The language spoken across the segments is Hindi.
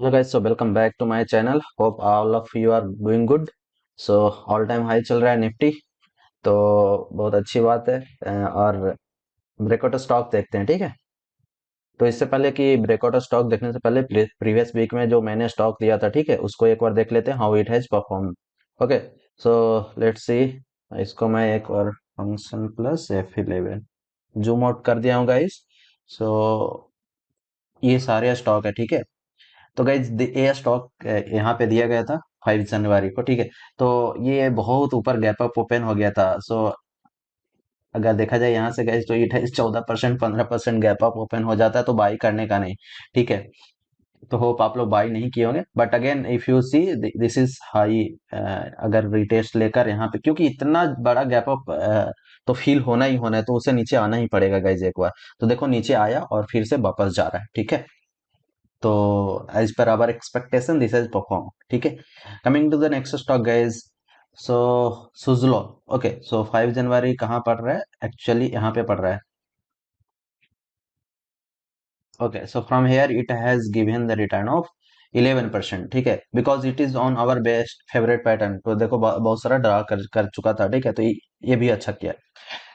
Hello guys, so welcome back to my channel. Hope all of you are doing good. So all time high चल रहा है निफ्टी, तो बहुत अच्छी बात है। और ब्रेकआउट स्टॉक देखते हैं, ठीक है। तो इससे पहले कि ब्रेकआउट स्टॉक देखने से पहले प्रीवियस वीक में जो मैंने स्टॉक दिया था, ठीक है, उसको एक बार देख लेते हैं how it has perform. Okay, so let's see. इसको मैं एक और function plus F11 zoom out कर दिया हूँ गाइस। सो ये सारे स्टॉक है, ठीक है। तो गाइज ये स्टॉक यहाँ पे दिया गया था 5 जनवरी को, ठीक है। तो ये बहुत ऊपर गैप अप ओपन हो गया था। सो अगर देखा जाए यहाँ से गाइज, तो ये 14% 15% गैप अप ओपन हो जाता है, तो बाई करने का नहीं, ठीक है। तो होप आप लोग बाई नहीं किए होंगे, but again if you see this is high. अगर रिटेस्ट लेकर यहाँ पे, क्योंकि इतना बड़ा गैप अप तो फील होना ही होना है, तो उसे नीचे आना ही पड़ेगा गाइज एक बार। तो देखो नीचे आया और फिर से वापस जा रहा है, ठीक है। तो as per our expectation this has perform, ठीक है। Coming to the next stock guys, so Suzlon. Okay, so 5 जनवरी कहाँ पड़ रहा है, एक्चुअली यहाँ पे पड़ रहा है। Okay, so from here it has given the return of 11%, ठीक है, because it is on our best favourite pattern. तो देखो बहुत सारा ड्रा कर चुका था, ठीक है। तो ये भी अच्छा किया।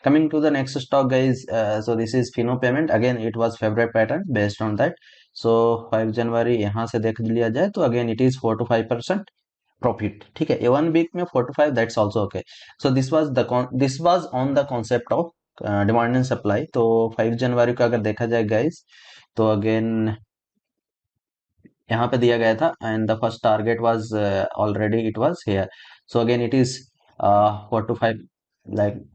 Coming to the next stock, guys. So this is Fino Payment. Again, it was favorite pattern based on that. So 5 जनवरी यहाँ से देख लिया जाए, तो again it is 4 to 5% profit, ठीक है। ये 1 वीक में 4 to 5, that's also okay. So this was on the concept of demand and supply. तो 5 जनवरी को अगर देखा जाए गाइस, तो अगेन यहाँ पे दिया गया था, and the first target was already it was here. So again it is 4 to 5, like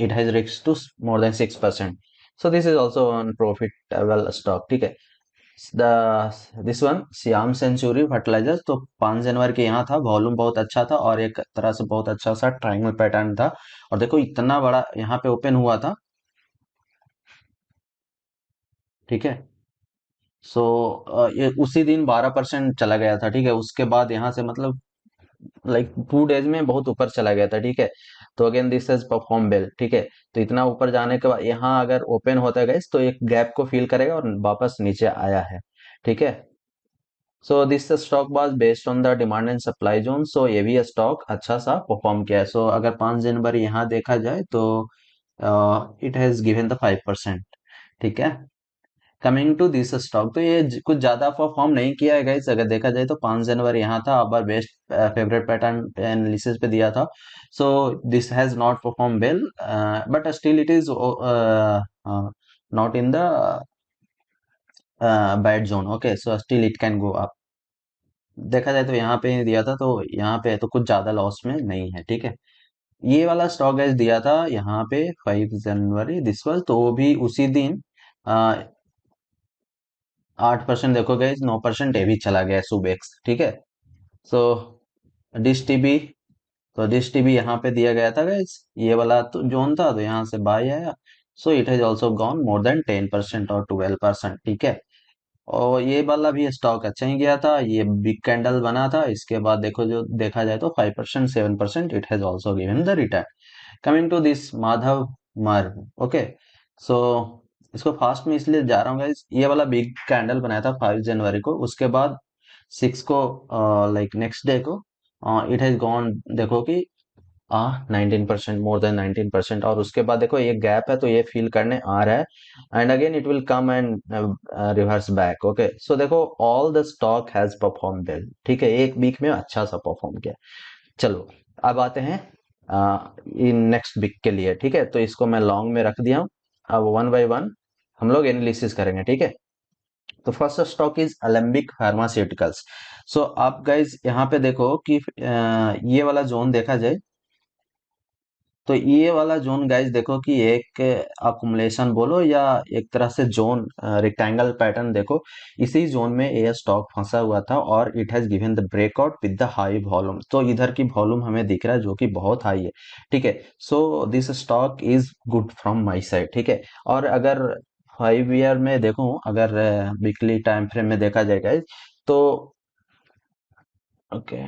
it has reached to more than 6%. So this is also on profitable stock, ठीक है। The this one Shyam Century fertilisers, तो 5 जनवरी के यहाँ था, वॉल्यूम बहुत अच्छा था और एक तरह से बहुत अच्छा सा ट्रायंगल पैटर्न था। और देखो इतना बड़ा यहाँ पे ओपन हुआ था, ठीक है। सो ये उसी दिन 12% चला गया था, ठीक है। उसके बाद यहाँ से मतलब लाइक 2 डेज में बहुत ऊपर चला गया था, ठीक है। तो again this has perform well, ठीक है। तो इतना ऊपर जाने के बाद यहाँ अगर ओपन होता है गाइस, तो एक गैप को फील करेगा और वापस नीचे आया है, ठीक है। So this stock was based on the demand and supply zone. So ये भी स्टॉक अच्छा सा परफॉर्म किया है। सो अगर 5 जनवरी यहाँ देखा जाए, तो इट हैज गिवन द 5%, ठीक है। कमिंग टू दिस स्टॉक, तो ये कुछ ज्यादा परफॉर्म नहीं किया है गाइस। अगर देखा जाए तो 5 जनवरी यहाँ था, अब बेस्ट फेवरेट पैटर्न एनालिसिस पे दिया था। So this has not perform well, but still it is not in the bad zone. Okay, so still it can go up. देखा जाए तो यहाँ पे दिया था, तो यहाँ पे तो कुछ ज्यादा लॉस में नहीं है, ठीक है। ये वाला स्टॉक गाइस दिया था यहाँ पे 5 जनवरी दिस वाज, तो वो भी उसी दिन 8%। देखो गाइस 9% ये भी चला गया है सुबेक्स, ठीक है। सो डिश टीबी, तो डिश टीबी यहाँ पे दिया गया था गाइस, ये वाला तो जोन था, तो यहाँ से बाय आया। So it has also gone more than 10% और 12%, ठीक है। और ये वाला भी स्टॉक अच्छा ही गया था, ये बिग कैंडल बना था। इसके बाद देखो जो देखा जाए तो 5% 7% it has also given the return. Coming to this Madhav Marg, okay. सो इसको फास्ट में इसलिए जा रहा हूँ गाइस, ये वाला बिग कैंडल बनाया था 5 जनवरी को, उसके बाद 6 को लाइक नेक्स्ट डे को इट हैज गॉन, देखो कि 19%, मोर देन 19%। और उसके बाद देखो ये गैप है, तो ये फील करने आ रहा है, and again it will come and reverse back. Okay, so देखो all the stock has perform well, ठीक है। एक वीक में अच्छा सा परफॉर्म किया। चलो अब आते हैं इन नेक्स्ट वीक के लिए, ठीक है। तो इसको मैं लॉन्ग में रख दिया हूं। अब वन बाय वन हम लोग एनालिसिस करेंगे, ठीक है। तो first stock is Alembic Pharmaceuticals. So आप गाइज यहाँ पे देखो कि ये वाला जोन देखा जाए, तो ये वाला जोन गाइज देखो कि एक अकुमुलेशन बोलो या एक तरह से जोन रेक्टेंगल पैटर्न देखो, इसी जोन में ये स्टॉक फंसा हुआ था और it has given the breakout with the high volume. तो इधर की वॉल्यूम हमें दिख रहा है जो कि बहुत हाई है, ठीक है। So this stock is good from my side, ठीक है। और अगर 5 ईयर में देखूं, अगर वीकली टाइम फ्रेम में देखा जाए गाइज, तो ओके,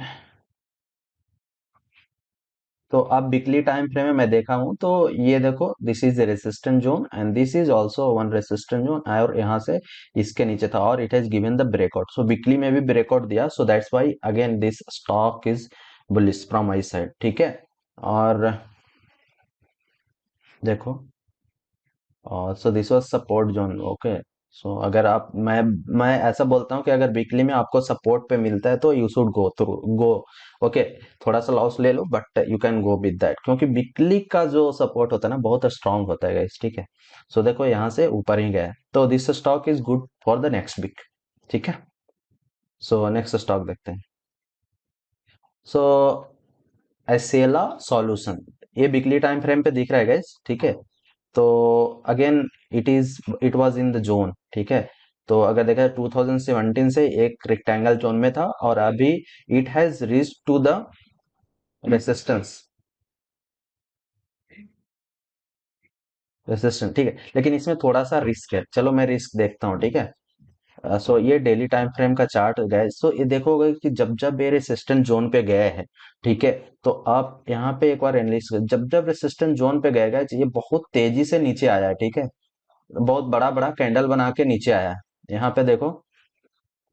तो अब वीकली टाइम फ्रेम में मैं देखा हूं तो ये देखो, this is resistant zone and this is also one resistant zone, और यहाँ से इसके नीचे था और it has given the breakout. So weekly में भी ब्रेकआउट दिया, so that's why again this stock is bullish from my side, ठीक है। और देखो, so this was support zone, okay. So अगर आप मैं ऐसा बोलता हूँ कि अगर वीकली में आपको सपोर्ट पे मिलता है तो you should go through, go, okay. थोड़ा सा लॉस ले लो but you can go with that, क्योंकि वीकली का जो सपोर्ट होता है ना बहुत स्ट्रांग होता है गाइस, ठीक है। सो देखो यहाँ से ऊपर ही गया है, तो this stock is good for the next week, ठीक है। सो नेक्स्ट स्टॉक देखते हैं। सो एसेला सॉल्यूशन, ये वीकली टाइम फ्रेम पे दिख रहा है गाइस, ठीक है। तो again it was in the zone, ठीक है। तो अगर देखा 2017 से एक रेक्टेंगल जोन में था और अभी it has reach to the resistance, resistance, ठीक है। लेकिन इसमें थोड़ा सा रिस्क है, चलो मैं रिस्क देखता हूँ, ठीक है। सो ये डेली टाइम फ्रेम का चार्ट गए, सो ये देखोगे कि जब जब ये रेसिस्टेंट जोन पे गए हैं, ठीक है। तो आप यहाँ पे एक बार एनालिसिस, जब जब रेसिस्टेंट जोन पे गए गए ये बहुत तेजी से नीचे आया है, ठीक है। बहुत बड़ा बड़ा कैंडल बना के नीचे आया है। यहाँ पे देखो,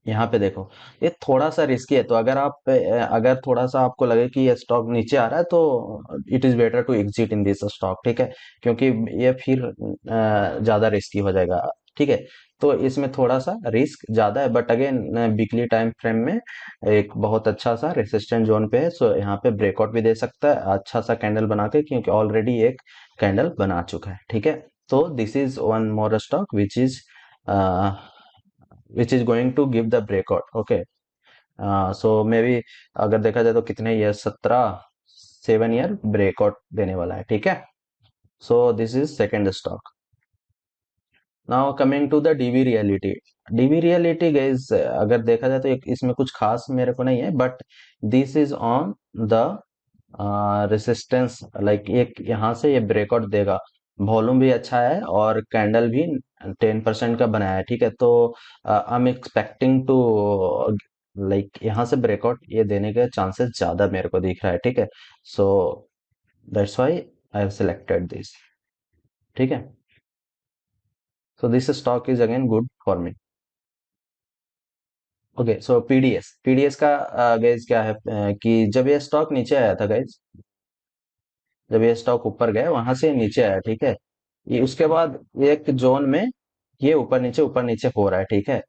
यहाँ पे देखो, ये थोड़ा सा रिस्की है, तो अगर आप अगर थोड़ा सा आपको लगे कि ये स्टॉक नीचे आ रहा है तो it is better to exit in this stock, ठीक है। क्योंकि ये फिर ज्यादा रिस्की हो जाएगा, ठीक है। तो इसमें थोड़ा सा रिस्क ज्यादा है, but again weekly time frame में एक बहुत अच्छा सा रेसिस्टेंट जोन पे है, सो यहाँ पे ब्रेकआउट भी दे सकता है अच्छा सा कैंडल बना के, क्योंकि ऑलरेडी एक कैंडल बना चुका है, ठीक है। तो this is one more stock which is going to give the breakout, okay. So maybe अगर देखा जाए तो कितने ईयर, 7 ईयर ब्रेकआउट देने वाला है, ठीक है। So this is second stock. Now coming to the DB Realty. DB Realty guys, अगर देखा जाए तो इसमें कुछ खास मेरे को नहीं है, but this is on the resistance, like एक यहाँ से ये ब्रेकआउट देगा। वॉल्यूम भी अच्छा है और कैंडल भी 10% का बनाया है, ठीक है। तो I am expecting to, like यहाँ से ब्रेकआउट ये देने के चांसेस ज्यादा मेरे को दिख रहा है, ठीक है। सो that's why I have selected this, ठीक है। So this stock is again good for me. Okay, so PDS, PDS का गाइज क्या है, कि जब ये स्टॉक नीचे आया था गाइज, जब ये स्टॉक ऊपर गया वहां से नीचे आया, ठीक है। ये उसके बाद एक जोन में ये ऊपर नीचे हो रहा है, ठीक है।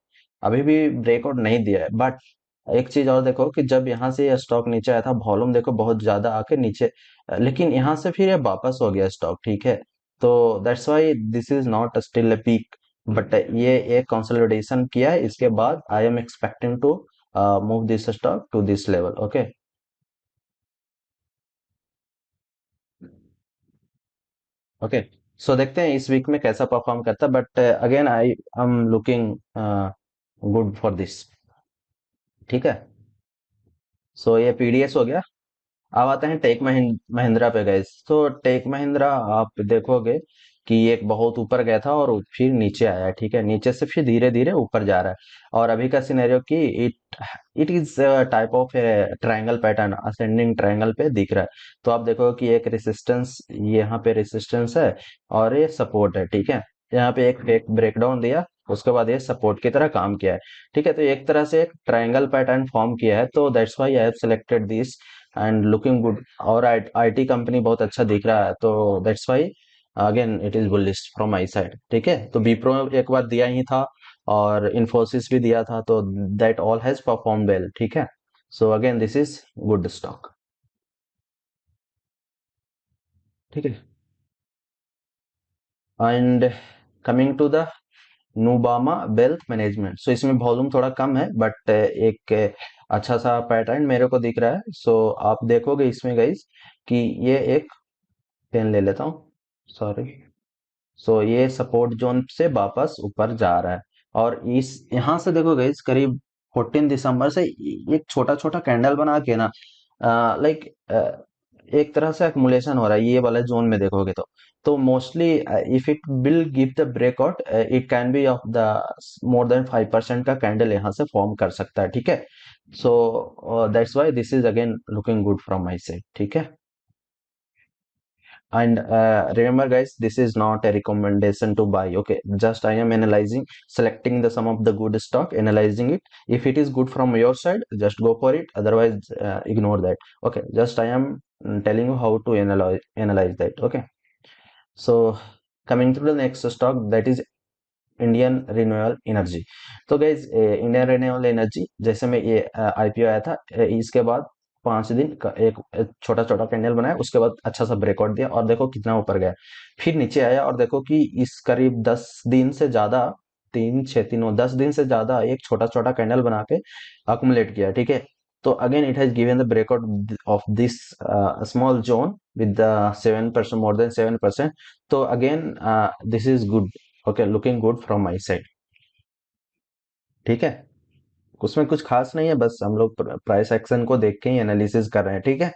अभी भी ब्रेकआउट नहीं दिया है, बट एक चीज और देखो कि जब यहाँ से ये स्टॉक नीचे आया था वॉल्यूम देखो बहुत ज्यादा आके नीचे, लेकिन यहाँ से फिर ये वापस हो गया स्टॉक, ठीक है। तो that's why this is not still a peak, but ये एक कंसोलिडेशन किया है, इसके बाद I am expecting to move this stock to this level, okay. Okay, so देखते हैं इस वीक में कैसा परफॉर्म करता है, but again I am looking good for this, ठीक है। सो ये पीडीएस हो गया। अब आते हैं टेक महिंद्रा पे गए, तो टेक महिंद्रा आप देखोगे कि एक बहुत ऊपर गया था और फिर नीचे आया है, ठीक है। नीचे से फिर धीरे धीरे ऊपर जा रहा है, और अभी का सिनेरियो कि it is type of triangle pattern, ascending triangle पे दिख रहा है। तो आप देखोगे कि एक रेसिस्टेंस, यहाँ पे रेसिस्टेंस है और ये सपोर्ट है, ठीक है। यहाँ पे एक ब्रेकडाउन दिया, उसके बाद ये सपोर्ट की तरह काम किया है, ठीक है। तो एक तरह से एक ट्रायंगल पैटर्न फॉर्म किया है, तो that's why I have selected this and looking good. और आईटी कंपनी बहुत अच्छा दिख रहा है, तो that's why again it is bullish from my side, ठीक है। तो विप्रो एक बार दिया ही था और इन्फोसिस भी दिया था, तो that all has perform well, ठीक है। So again this is good stock, ठीक है। एंड कमिंग टू द नुबामा वेल्थ मैनेजमेंट, सो इसमें वॉल्यूम थोड़ा कम है, बट एक अच्छा सा पैटर्न मेरे को दिख रहा है। सो आप देखोगे इसमें गाइस कि ये एक, पेन ले लेता हूँ, सॉरी। सो ये सपोर्ट जोन से वापस ऊपर जा रहा है, और इस यहाँ से देखो गाइस करीब 14 दिसंबर से एक छोटा छोटा कैंडल बना के ना, लाइक एक तरह से एक्मुलेशन हो रहा है ये वाले जोन में देखोगे तो mostly if it will give the breakout it can be of the more than 5% का कैंडल यहाँ से फॉर्म कर सकता है, ठीक है। सो that's why this is again looking good from my side, ठीक है। And remember guys, this is not a recommendation to buy. Okay, just I am analyzing, selecting the some of the good stock, analyzing it. If it is good from your side, just go for it, otherwise ignore that. Okay, just I am telling you how to analyze that. Okay, so coming to the next stock, that is Indian renewable energy. तो गाइज इंडियन रिन्यूएबल एनर्जी, जैसे में ये आईपीओ आया था, इसके बाद 5 दिन का एक छोटा छोटा कैंडल बनाया, उसके बाद अच्छा सा ब्रेकआउट दिया और देखो कितना ऊपर गया, फिर नीचे आया और देखो कि इस करीब 10 दिन से ज्यादा, 3 6 3 10 दिन से ज्यादा एक छोटा छोटा कैंडल बना के अकुमुलेट किया, ठीक है। तो again it has given the breakout of this small zone with the 7%, more than 7%। तो again this is good. Okay, looking good from my side, ठीक है। उसमें कुछ खास नहीं है, बस हम लोग प्राइस एक्शन को देख के ही एनालिसिस कर रहे हैं, ठीक है।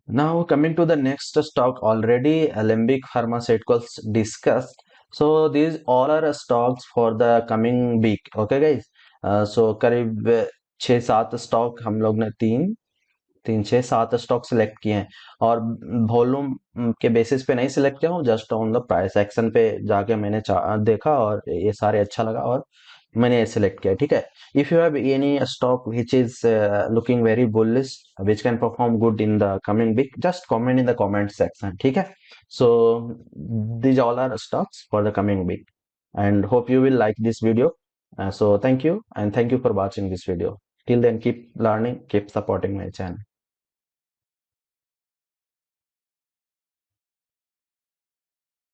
Now coming to the next stock, already Alembic Pharmaceuticals discussed, so these all are stocks for the coming week. Okay guys, so करीब 6 7 स्टॉक हम लोग ने, 3 6 7 स्टॉक सिलेक्ट किए हैं, और वॉल्यूम के बेसिस पे नहीं सिलेक्ट किया हूँ, just on the price action पे जाके मैंने देखा और ये सारे अच्छा लगा और मैंने ये सिलेक्ट किया, ठीक है। If you have any stock which is looking very bullish, which can perform good in the coming week, just comment in the comment section, ठीक है। सो these all are stocks for the coming week, and hope you will like this video. So thank you, and thank you for watching this video. Till then, keep learning, keep supporting my channel.